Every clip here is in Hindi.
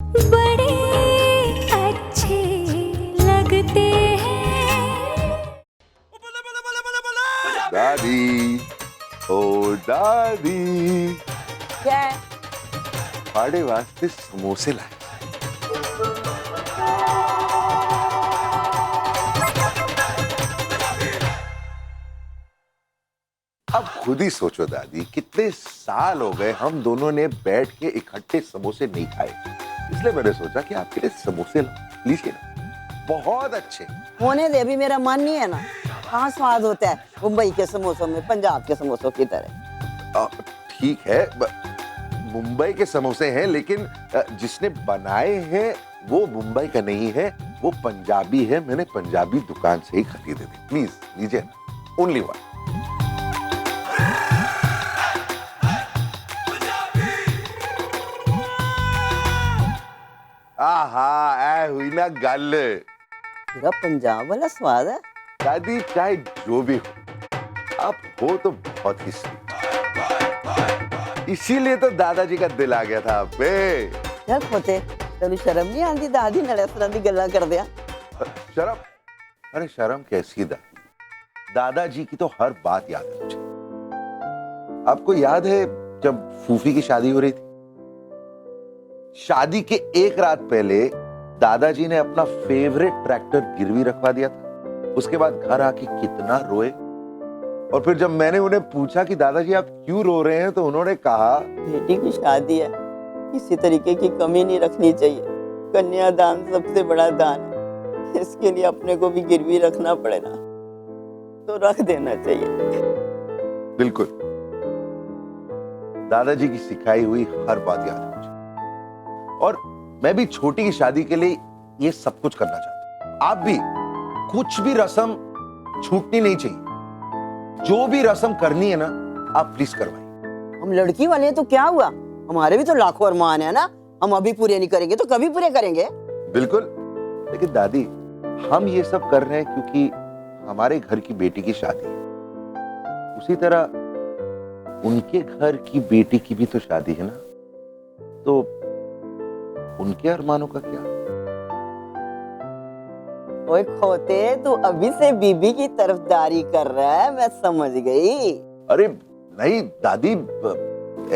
बड़े अच्छे लगते हैं। दादी, ओ दादी, क्या है? पाड़े वास्ते समोसे लाए। अब खुद ही सोचो दादी, कितने साल हो गए हम दोनों ने बैठ के इकट्ठे समोसे नहीं खाए, इसलिए मैंने सोचा कि आपके लिए समोसे लीजिए ना, बहुत अच्छे। होने दे, अभी मेरा मन नहीं है ना। कहाँ स्वाद होता है मुंबई के समोसों में पंजाब के समोसों की तरह। ठीक है, मुंबई के समोसे हैं, लेकिन जिसने बनाए हैं वो मुंबई का नहीं है, वो पंजाबी है। मैंने पंजाबी दुकान से ही खरीदे थे। प्लीज लीजिए ना, ओनली वन। आहा, ऐ हुई ना गल। पूरा पंजाब वाला स्वाद है। दादी चाहे जो भी हो, आप हो तो बहुत ही स्वीट, इसीलिए तो दादाजी का दिल आ गया था आप पे। चल खोते, तेन शर्म नहीं आती दादी नाल इस तरह दी गल्लां करदिया? शर्म? अरे शर्म कैसी दादी, दादाजी की तो हर बात याद है मुझे। आपको याद है जब फूफी की शादी हो रही थी, शादी के एक रात पहले दादाजी ने अपना फेवरेट ट्रैक्टर गिरवी रखवा दिया था। उसके बाद घर आके कितना रोए, और फिर जब मैंने उन्हें पूछा कि दादाजी आप क्यों रो रहे हैं, तो उन्होंने कहा बेटी की शादी है, किसी तरीके की कमी नहीं रखनी चाहिए। कन्यादान सबसे बड़ा दान है, इसके लिए अपने को भी गिरवी रखना पड़े ना तो रख देना चाहिए। बिल्कुल, दादाजी की सिखाई हुई हर बात याद है मुझे, और मैं भी छोटी की शादी के लिए ये सब कुछ करना चाहता हूं। आप भी कुछ भी रस्म छूटनी नहीं चाहिए, जो भी रस्म करनी है ना आप प्लीज करवाइए। हम लड़की वाले हैं तो क्या हुआ, हमारे भी तो लाखों अरमान है ना। हम अभी पूरे नहीं करेंगे तो कभी पूरे करेंगे। बिल्कुल, लेकिन दादी हम ये सब कर रहे हैं क्योंकि हमारे घर की बेटी की शादी है, उसी तरह उनके घर की बेटी की भी तो शादी है ना, तो उनके अरमानों का क्या? ओए खोते, तू अभी से बीबी की तरफदारी कर रहा है, मैं समझ गई। अरे नहीं दादी,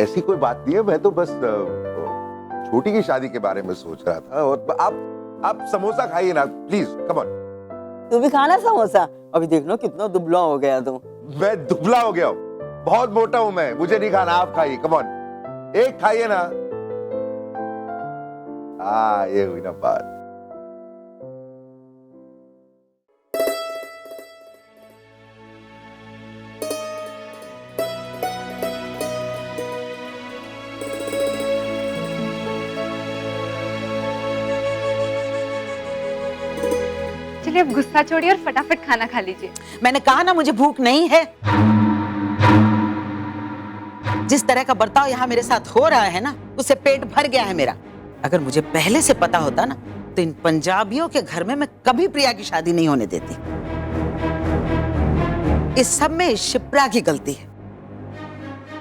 ऐसी कोई बात नहीं है, मैं तो बस छोटी की शादी के बारे में सोच रहा था। और आप समोसा खाइए ना प्लीज, कम ऑन। तू भी खाना समोसा? अभी देख लो कितना दुबला हो गया तू। मैं दुबला हो गया हूँ, बहुत मोटा हूं मैं, मुझे नहीं खाना, आप खाइए, कम ऑन, एक खाइए ना। ये हुई ना बात। चलिए अब गुस्सा छोड़िए और फटाफट खाना खा लीजिए। मैंने कहा ना मुझे भूख नहीं है। जिस तरह का बर्ताव यहाँ मेरे साथ हो रहा है ना, उससे पेट भर गया है मेरा। अगर मुझे पहले से पता होता ना तो इन पंजाबियों के घर में मैं कभी प्रिया की शादी नहीं होने देती। इस सब में शिप्रा की गलती है।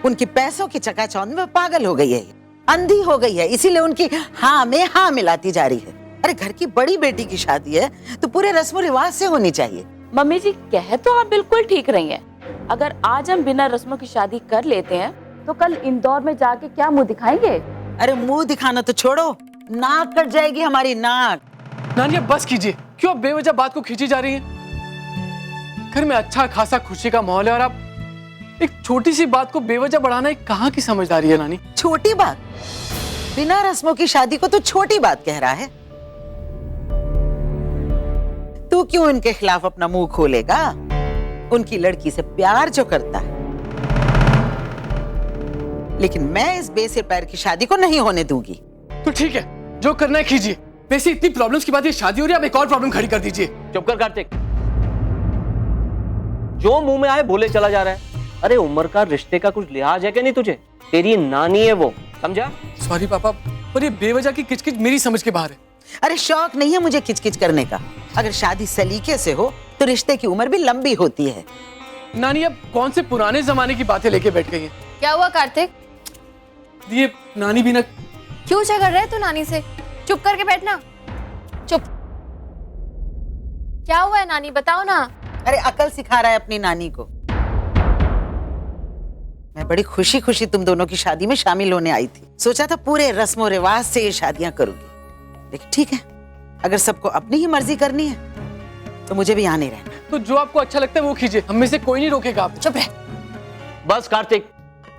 उनकी पैसों की चकाचौंध में पागल हो गई है, अंधी हो गई है, इसीलिए उनकी हाँ में हाँ मिलाती जा रही है। अरे घर की बड़ी बेटी की शादी है तो पूरे रस्म रिवाज से होनी चाहिए। मम्मी जी कह तो आप बिल्कुल ठीक रही हैं। अगर आज हम बिना रस्मों की शादी कर लेते हैं तो कल इंदौर में जाके क्या मुंह दिखाएंगे? अरे मुंह दिखाना तो छोड़ो, नाक कट जाएगी हमारी, नाक। नानी अब बस कीजिए, क्यों बेवजह बात को खींची जा रही है? घर में अच्छा खासा खुशी का माहौल है और आप एक छोटी सी बात को बेवजह बढ़ाना एक कहाँ की समझदारी है नानी? छोटी बात? बिना रस्मों की शादी को तो छोटी बात कह रहा है। तू क्यों इनके खिलाफ अपना मुंह खोलेगा? उनकी लड़की से प्यार जो करता है, लेकिन मैं इस बेसिर पैर की शादी को नहीं होने दूंगी। तो ठीक है, जो करना है कीजिए। वैसे इतनी प्रॉब्लम्स की बात ये शादी हो रही है, अब एक और प्रॉब्लम खड़ी कर दीजिए। चुप कर कार्तिक, जो मुंह में आए बोले चला जा रहा है। अरे उम्र का रिश्ते का कुछ लिहाज है क्या नहीं तुझे? तेरी नानी है वो, समझा? सॉरी पापा, पर ये बेवजह की किचकिच मेरी समझ के बाहर है। अरे शौक नहीं है मुझे किचकिच करने का। अगर शादी सलीके से हो तो रिश्ते की उम्र भी लंबी होती है। नानी अब कौन से पुराने जमाने की बातें लेके बैठ गई हैं? क्या हुआ कार्तिक? ये नानी भी ना। क्यों झगड़ रहे तू नानी से? चुप करके बैठना। चुप। क्या हुआ है नानी, बताओ ना। अरे अकल सिखा रहा है अपनी नानी को। मैं बड़ी खुशी खुशी तुम दोनों की शादी में शामिल होने आई थी। सोचा था पूरे रस्मों रिवाज से ये शादियां करूंगी, लेकिन ठीक है, अगर सबको अपनी ही मर्जी करनी है तो मुझे भी यहाँ नहीं रहना। तो जो आपको अच्छा लगता है वो कीजिए, हम में से कोई नहीं रोकेगा आप। चुप रह। बस कार्तिक,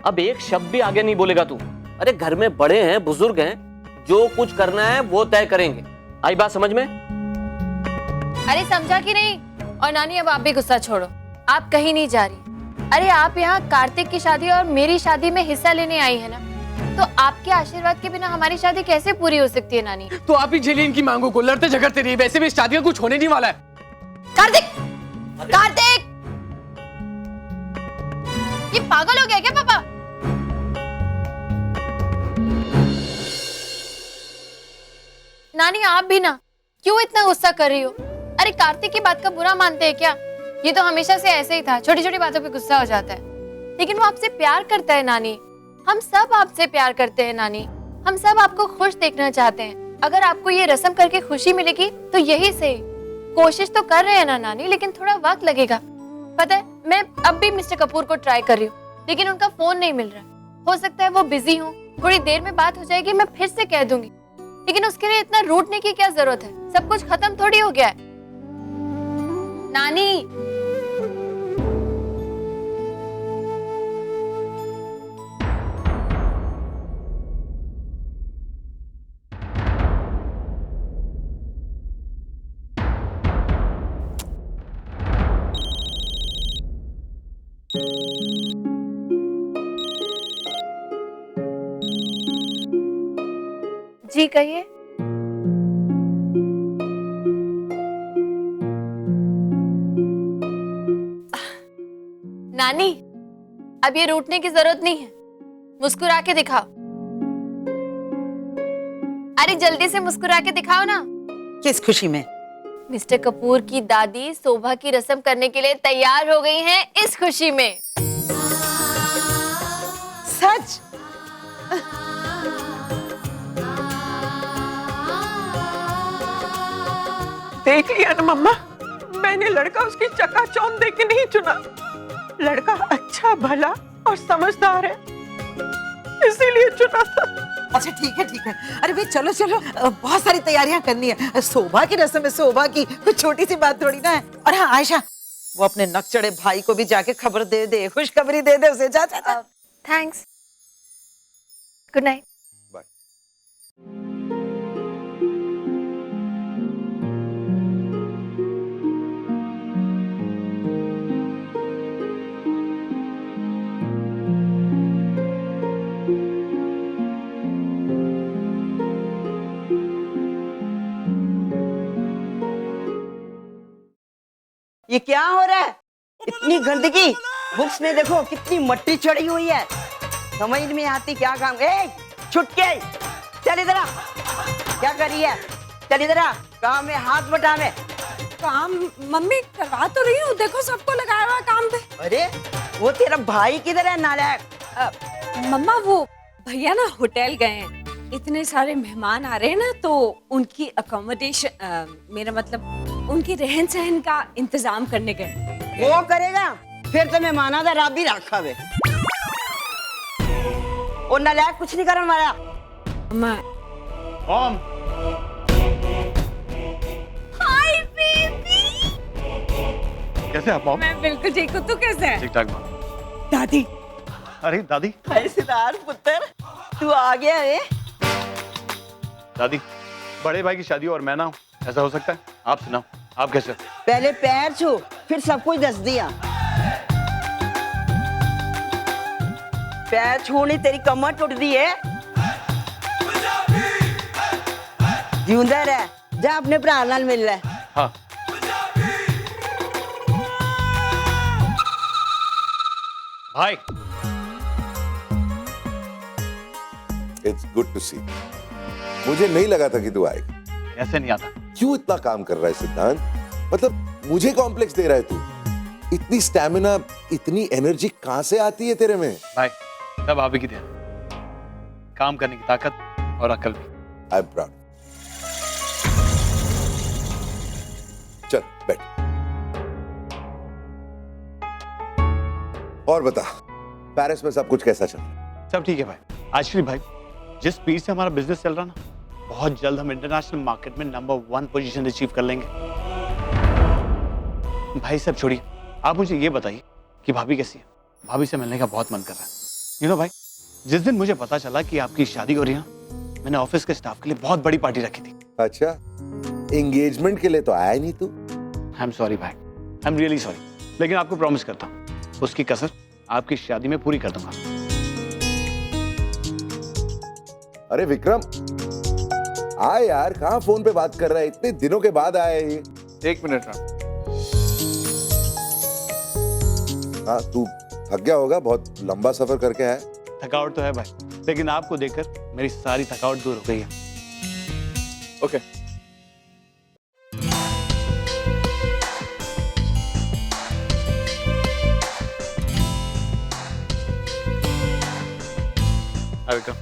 अब एक शब्द भी आगे नहीं बोलेगा तू। अरे घर में बड़े हैं, बुजुर्ग हैं, जो कुछ करना है वो तय करेंगे। आई बात समझ में? अरे समझा कि नहीं? और नानी अब आप भी गुस्सा छोड़ो, आप कहीं नहीं जा रही। अरे आप यहाँ कार्तिक की शादी और मेरी शादी में हिस्सा लेने आई है ना, तो आपके आशीर्वाद के बिना हमारी शादी कैसे पूरी हो सकती है नानी? तो आप ही झेलिए इनकी मांगों को, लड़ते झगड़ते रहिए, वैसे भी इस शादी का कुछ होने नहीं वाला है। कार्तिक! कार्तिक! ये पागल हो गया क्या पापा? नानी आप भी ना, क्यों इतना गुस्सा कर रही हो? अरे कार्तिक की बात का बुरा मानते हैं क्या? ये तो हमेशा से ऐसे ही था, छोटी छोटी बातों पे गुस्सा हो जाता है। लेकिन वो आपसे प्यार करता है नानी, हम सब आपसे प्यार करते हैं नानी, हम सब आपको खुश देखना चाहते हैं। अगर आपको ये रस्म करके खुशी मिलेगी तो यही सही। कोशिश तो कर रहे हैं ना नानी, लेकिन थोड़ा वक्त लगेगा। पता है, मैं अब भी मिस्टर कपूर को ट्राई कर रही हूँ, लेकिन उनका फोन नहीं मिल रहा। हो सकता है वो बिजी हो, थोड़ी देर में बात हो जाएगी, मैं फिर से कह दूंगी। लेकिन उसके लिए इतना रूठने की क्या जरूरत है? सब कुछ खत्म थोड़ी हो गया है। नानी, जी कहिए। नानी, अब ये रूठने की जरूरत नहीं है, मुस्कुरा के दिखाओ। अरे जल्दी से मुस्कुरा के दिखाओ ना। किस खुशी में? मिस्टर कपूर की दादी शोभा की रस्म करने के लिए तैयार हो गई हैं, इस खुशी में। सच? देख लिया ना मम्मा, मैंने लड़का उसकी चकाचौंध देख के नहीं चुना। लड़का अच्छा भला और समझदार है, इसीलिए चुना था। अच्छा ठीक है ठीक है। अरे भाई चलो चलो, बहुत सारी तैयारियां करनी है। शोभा की रस्म है, शोभा की कुछ छोटी सी बात थोड़ी ना है। और हाँ आयशा, वो अपने नकचढ़े भाई को भी जाके खबर दे दे, खुशखबरी दे दे उसे। जा जा जा। Thanks, good night. बाय। ये क्या हो रहा है? इतनी गंदगी, बुक्स में देखो कितनी मट्टी चढ़ी हुई है। समझ में आती क्या काम? ए, छुटके, चल इधर आ। क्या कर रही है? चल इधर आ, काम में हाथ बटा में। काम मम्मी करवा तो रही हूँ, देखो सबको लगाया हुआ काम पे। अरे वो तेरा भाई किधर है नालायक? मम्मा वो भैया ना होटल गए हैं, इतने सारे मेहमान आ रहे हैं ना, तो उनकी अकोमोडेशन, मेरा मतलब उनके रहन सहन का इंतजाम करने गए। वो करेगा, फिर तो मैं माना था रात भी रखा वे। और नालायक कुछ नहीं करने वाला। मम्मा ओम, हाय बेबी, कैसे आप मॉम? मैं बिल्कुल ठीक हूँ, तू कैसे है? ठीक ठाक मॉम। दादी, अरे दादी। हाय सितार पुत्र, तू आ गया है? दादी, बड़े भाई की शादी और मैं ना हूँ, ऐसा हो सकता है? आप सुनाओ, आप कैसे? पहले पैर छू, फिर सब कुछ दस दिया। पैर छूनी तेरी कमर टूट दी है। जिंदा रह, जा अपने भरा नाल मिल ले। हाँ। भाई, इट्स गुड टू सी। मुझे नहीं लगा था कि तू आएगा। ऐसे नहीं आता। क्यों इतना काम कर रहा है सिद्धांत? मतलब मुझे कॉम्प्लेक्स दे रहा है तू? इतनी स्टैमिना, इतनी एनर्जी कहां से आती है तेरे में? भाई, सब आप ही की देन। काम करने की ताकत और अकल भी। I am proud. चल बैठ। और बता, पेरिस में सब कुछ कैसा चल रहा है? सब ठीक है भाई। आश्री भाई, जिस स्पीड से हमारा बिजनेस चल रहा ना, बहुत जल्द हम इंटरनेशनल मार्केट में नंबर 1 पोजीशन अचीव कर लेंगे। भाई सब छोड़िए, आप मुझे ये बताइए कि भाभी कैसी है? भाभी से मिलने का बहुत मन कर रहा है। यू नो भाई, जिस दिन मुझे पता चला कि आपकी शादी हो रही है, मैंने ऑफिस के स्टाफ के लिए बहुत बड़ी पार्टी रखी थी। अच्छा, एंगेजमेंट के लिए तो आया नहीं तू? आई एम सॉरी भाई, आई एम रियली सॉरी, लेकिन आपको प्रॉमिस करता हूँ उसकी कसर आपकी शादी में पूरी कर दूंगा। अरे विक्रम, आए यार, कहाँ फोन पे बात कर रहा है? इतने दिनों के बाद आया है ये। 1 मिनट राम। हाँ, तू थक गया होगा, बहुत लंबा सफर करके आया। थकावट तो है भाई, लेकिन आपको देखकर मेरी सारी थकावट दूर हो गई है। ओके। हाय विक्रम।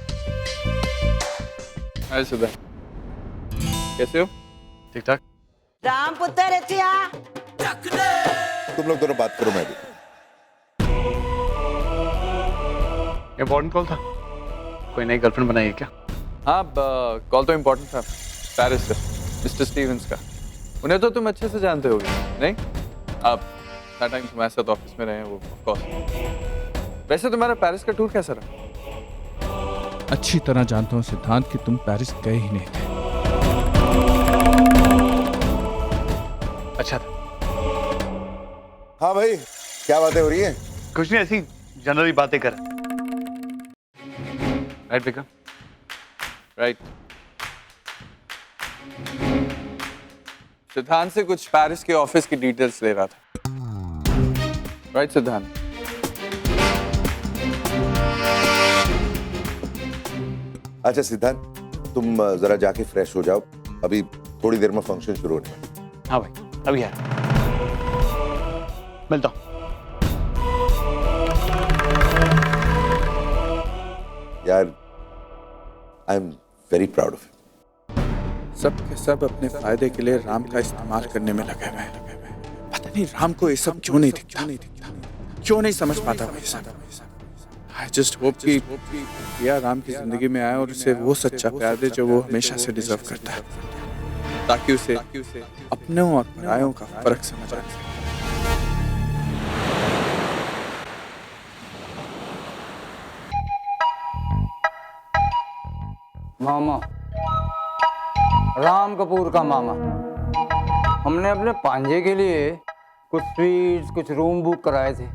हाय सुधा, कैसे हो? ठीक ठाक। राम पुत्र रचिया। तुम लोग दोनों बात करो, मैं भी। इम्पोर्टेंट कॉल था? कोई नई गर्लफ्रेंड बनाई है क्या? हाँ, कॉल तो इम्पोर्टेंट था, पेरिस से, मिस्टर स्टीवंस का। उन्हें तो तुम अच्छे से जानते होगे, नहीं? आप टाइम तुम्हारे साथ ऑफिस में रहे हैं वो, ऑफ कोर्स। वैसे तुम्हारा पेरिस का टूर कैसा रहा? अच्छी तरह जानता हूँ सिद्धांत कि तुम पेरिस गए ही नहीं थे। अच्छा था। हाँ भाई, क्या बातें हो रही हैं? कुछ नहीं, ऐसी जनरली बातें कर। राइट विक्रम? राइट। सिद्धांत से कुछ पेरिस के ऑफिस की डिटेल्स ले रहा था। राइट सिद्धांत? अच्छा सिद्धांत, तुम जरा जाके फ्रेश हो जाओ, अभी थोड़ी देर में फंक्शन शुरू होने वाला है। हाँ भाई, अभी है, मिलता हूँ। यार, I am very proud of you. सब के सब अपने फायदे के लिए राम का इस्तेमाल करने में लगे हुए हैं। पता नहीं राम को ये सब क्यों नहीं दिखता, क्यों नहीं समझ पाता वो ये सब। I just hope कि प्रिया राम की जिंदगी में आए और उसे वो सच्चा प्यार दे जो वो हमेशा से डिजर्व करता है, ताकि उसे अपनों और परायों का फर्क समझ आए। मामा, राम कपूर का मामा, हमने अपने पांजे के लिए कुछ स्वीट्स, कुछ रूम बुक कराए थे।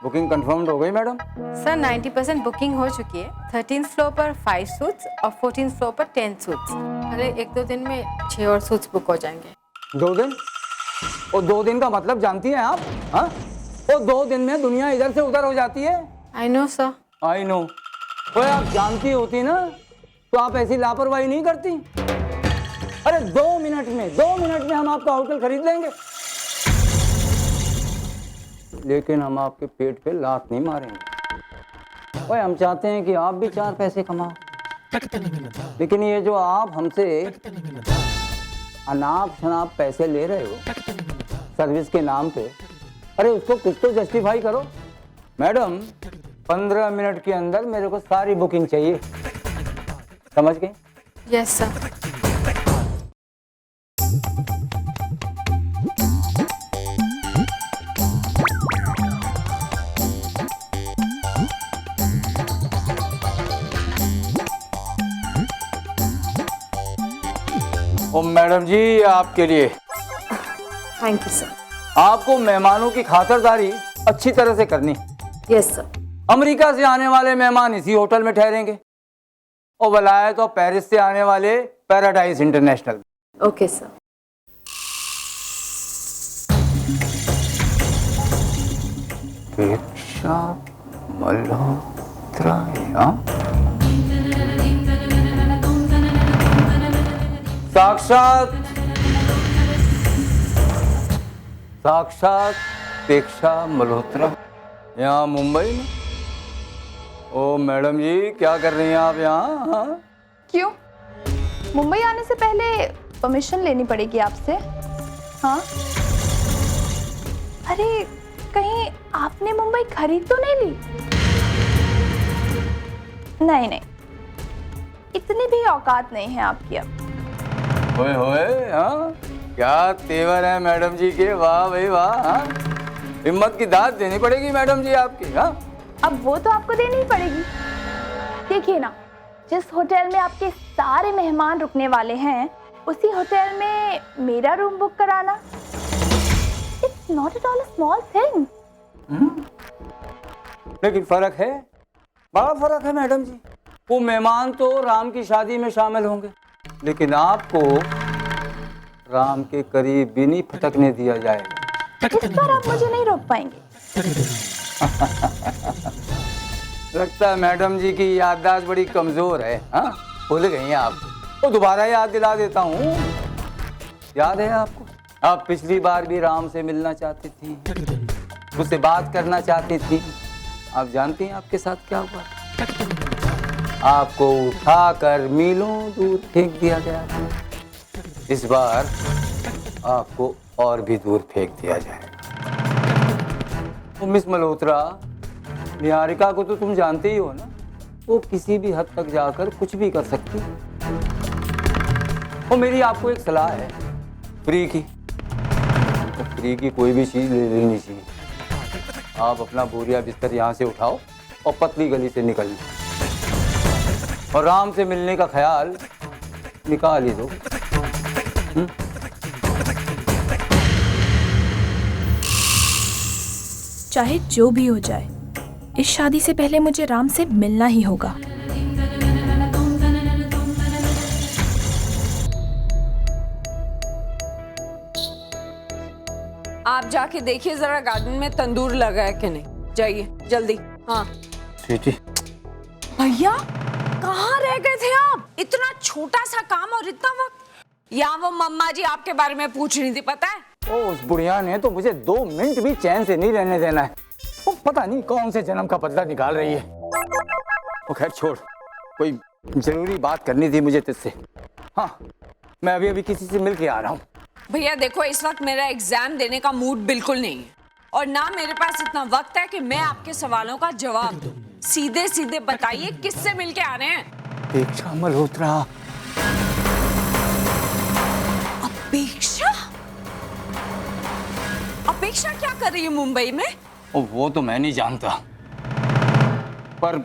बुकिंग कंफर्म हो गई मैडम? सर 90% बुकिंग हो चुकी है। 13th फ्लोर पर 5 सूट्स और 14th फ्लोर पर 10 सूट्स। अरे 1-2 दिन में 6 और सूट्स बुक हो जाएंगे। 2 दिन? और 2 दिन का मतलब जानती हैं आप? हाँ, और 2 दिन में दुनिया इधर से उधर हो जाती है। I know sir. I know. तो आप जानती होती ना तो आप ऐसी लापरवाही नहीं करती। अरे 2 मिनट में हम आपका होटल खरीद लेंगे, लेकिन हम आपके पेट पे लात नहीं मारेंगे। ओए, हम चाहते हैं कि आप भी 4 पैसे कमाओ, लेकिन ये जो आप हमसे अनाप शनाप पैसे ले रहे हो सर्विस के नाम पे, अरे उसको कुछ तो जस्टिफाई करो। मैडम, 15 मिनट के अंदर मेरे को सारी बुकिंग चाहिए, समझ गए? Yes sir. ओ मैडम जी, आपके लिए। Thank you sir. आपको मेहमानों की खातिरदारी अच्छी तरह से करनी। Yes sir. अमेरिका से आने वाले मेहमान इसी होटल में ठहरेंगे और वलायत और पेरिस से आने वाले Paradise International. Okay sir. Diksha Malhotra, साक्षात दीक्षा मल्होत्रा यहाँ मुंबई में। ओ मैडम जी, क्या कर रही हैं आप यहाँ? हाँ? क्यों? मुंबई आने से पहले परमिशन लेनी पड़ेगी आपसे। हाँ? अरे कहीं आपने मुंबई खरीद तो नहीं ली? नहीं नहीं, इतनी भी औकात नहीं है आपकी अब। होए होए, हाँ क्या तेवर है मैडम जी के, वाह भाई वाह। हाँ हिम्मत की दाद देनी पड़ेगी मैडम जी आपकी। हाँ अब वो तो आपको देनी ही पड़ेगी। देखिए ना, जिस होटल में आपके सारे मेहमान रुकने वाले हैं उसी होटल में मेरा रूम बुक कराना, it's not at all a small thing. लेकिन फर्क है, बड़ा फर्क है मैडम जी। वो मेहमान तो राम की शादी में शामिल होंगे, लेकिन आपको राम के करीब भी नहीं फटकने दिया जाएगा। इस बार आप मुझे नहीं रोक पाएंगे। लगता है मैडम जी की याददाश्त बड़ी कमजोर है। हाँ भूल गई हैं आप। तो दोबारा याद दिला देता हूँ। याद है आपको, आप पिछली बार भी राम से मिलना चाहती थी, उससे बात करना चाहती थी। आप जानती हैं आपके साथ क्या हुआ? आपको उठाकर मीलों दूर फेंक दिया गया। इस बार आपको और भी दूर फेंक दिया जाएगा। तो मिस मल्होत्रा, निहारिका को तो तुम जानते ही हो ना, वो किसी भी हद तक जाकर कुछ भी कर सकती है। और मेरी आपको एक सलाह है, फ्री की। तो फ्री की कोई भी चीज़ ले लेनी चाहिए। आप अपना बोरिया बिस्तर यहाँ से उठाओ और पतली गली से निकल लो, और राम से मिलने का ख्याल निकाल ही दो। चाहे जो भी हो जाए, इस शादी से पहले मुझे राम से मिलना ही होगा। आप जाके देखिए जरा गार्डन में तंदूर लगा है कि नहीं। जाइए जल्दी। हाँ स्वीटी। भैया कहाँ रह गए थे आप? इतना छोटा सा काम और इतना वक्त। यहाँ वो मम्मा जी आपके बारे में पूछ रही थी, पता है? ओ, उस बुढ़िया ने तो मुझे 2 मिनट भी चैन से नहीं रहने देना है। वो पता नहीं कौन से जन्म का बदला निकाल रही है। वो खैर छोड़, कोई जरूरी बात करनी थी मुझे तुझसे। हाँ मैं अभी अभी किसी से मिल के आ रहा हूँ। भैया देखो, इस वक्त मेरा एग्जाम देने का मूड बिल्कुल नहीं है, और ना मेरे पास इतना वक्त है कि मैं आपके सवालों का जवाब दूं। सीधे सीधे बताइए किससे मिल के आ रहे हैं? अपेक्षा मल्होत्रा। अपेक्षा? अपेक्षा क्या कर रही है मुंबई में? वो तो मैं नहीं जानता, पर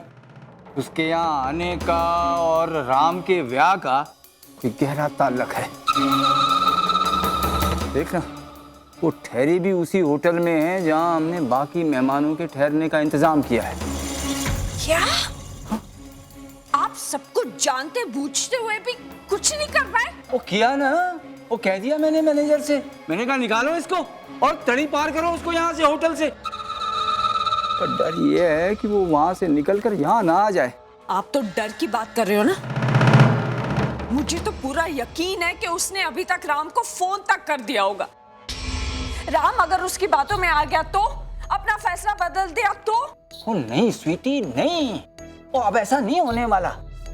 उसके यहाँ आने का और राम के ब्याह का गहरा ताल्लुक है। देखना, वो ठहरी भी उसी होटल में है जहाँ हमने बाकी मेहमानों के ठहरने का इंतजाम किया है। क्या? आप सब कुछ जानते बूझते हुए भी कुछ नहीं कर पाए? वो किया ना, वो कह दिया मैंने मैनेजर से। मैंने कहा निकालो इसको और तड़ी पार करो उसको यहाँ से, होटल से। पर डर ये है कि वो वहां से निकलकर यहाँ ना आ जाए। आप तो डर की बात कर रहे हो ना? मुझे तो पूरा यकीन है कि उसने अभी तक राम को फोन तक कर दिया होगा। राम अगर उसकी बातों में आ गया तो, अपना फैसला बदल दिया तो? ओ नहीं स्वीटी नहीं, वो अब ऐसा नहीं होने वाला।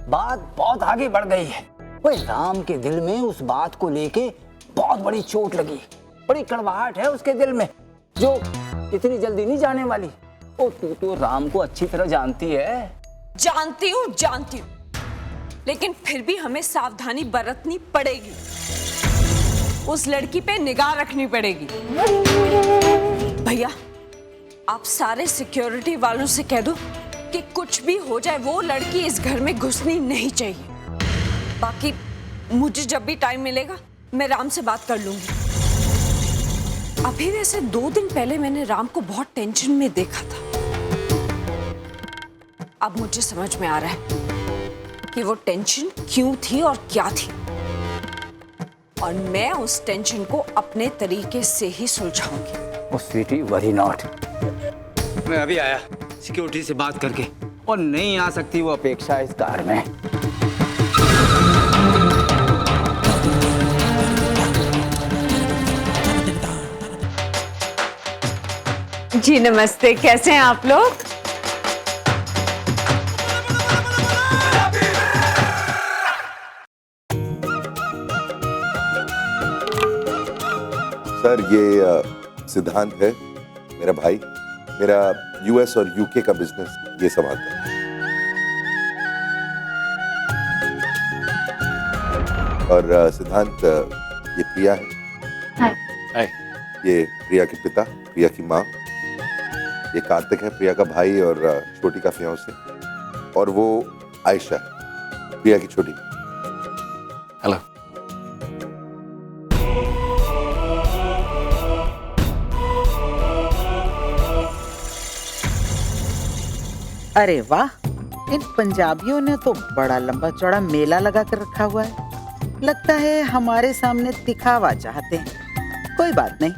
बात बहुत आगे बढ़ गई है। वो राम के दिल में उस बात को लेके बहुत बड़ी चोट लगी, बड़ी कड़वाहट है उसके दिल में, जो इतनी जल्दी नहीं जाने वाली। ओ तू तो राम को अच्छी तरह जानती है। जानती हूँ, लेकिन फिर भी हमें सावधानी बरतनी पड़ेगी। उस लड़की पे निगाह रखनी पड़ेगी। भैया आप सारे सिक्योरिटी वालों से कह दो कि कुछ भी हो जाए वो लड़की इस घर में घुसनी नहीं चाहिए। बाकी मुझे जब भी टाइम मिलेगा मैं राम से बात कर लूंगी। अभी वैसे 2 दिन पहले मैंने राम को बहुत टेंशन में देखा था। अब मुझे समझ में आ रहा है कि वो टेंशन क्यों थी और क्या थी, और मैं उस टेंशन को अपने तरीके से ही सुलझाऊंगी। ओ स्वीटी वरी नॉट। मैं अभी आया सिक्योरिटी से बात करके, और नहीं आ सकती वो अपेक्षा इस कार में। जी नमस्ते, कैसे हैं आप लोग? सर ये सिद्धांत है, मेरा भाई, मेरा यूएस और यूके का बिजनेस ये संभालता है। और सिद्धांत ये प्रिया है। हाय। ये प्रिया के पिता, प्रिया की माँ। ये कार्तिक है, प्रिया का भाई और छोटी का फियांसे। और वो आयशा, प्रिया की छोटी। हेलो। अरे वाह, इन पंजाबियों ने तो बड़ा लंबा चौड़ा मेला लगा कर रखा हुआ है। लगता है हमारे सामने दिखावा चाहते हैं। कोई बात नहीं,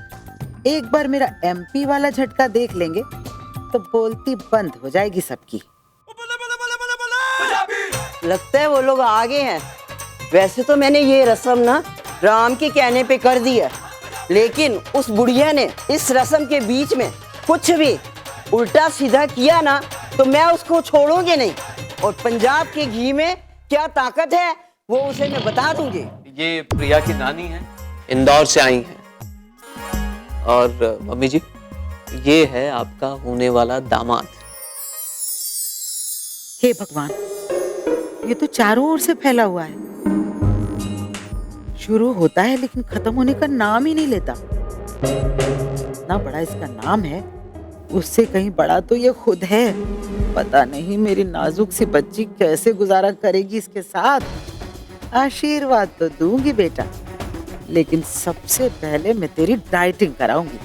एक बार मेरा एमपी वाला झटका देख लेंगे तो बोलती बंद हो जाएगी सबकी। लगता है वो लोग आगे हैं। वैसे तो मैंने ये रस्म ना राम के कहने पे कर दी है, लेकिन उस बुढ़िया ने इस रस्म के बीच में कुछ भी उल्टा सीधा किया ना तो मैं उसको छोड़ूंगी नहीं। और पंजाब के घी में क्या ताकत है वो उसे मैं बता दूंगी। ये प्रिया की नानी है, इंदौर से आई हैं। और मम्मी जी, ये है आपका होने वाला दामाद। हे भगवान, ये तो चारों ओर से फैला हुआ है। शुरू होता है लेकिन खत्म होने का नाम ही नहीं लेता। इतना बड़ा इसका नाम है, उससे कहीं बड़ा तो ये खुद है। पता नहीं मेरी नाजुक सी बच्ची कैसे गुजारा करेगी इसके साथ। आशीर्वाद तो दूंगी बेटा, लेकिन सबसे पहले मैं तेरी डाइटिंग कराऊंगी।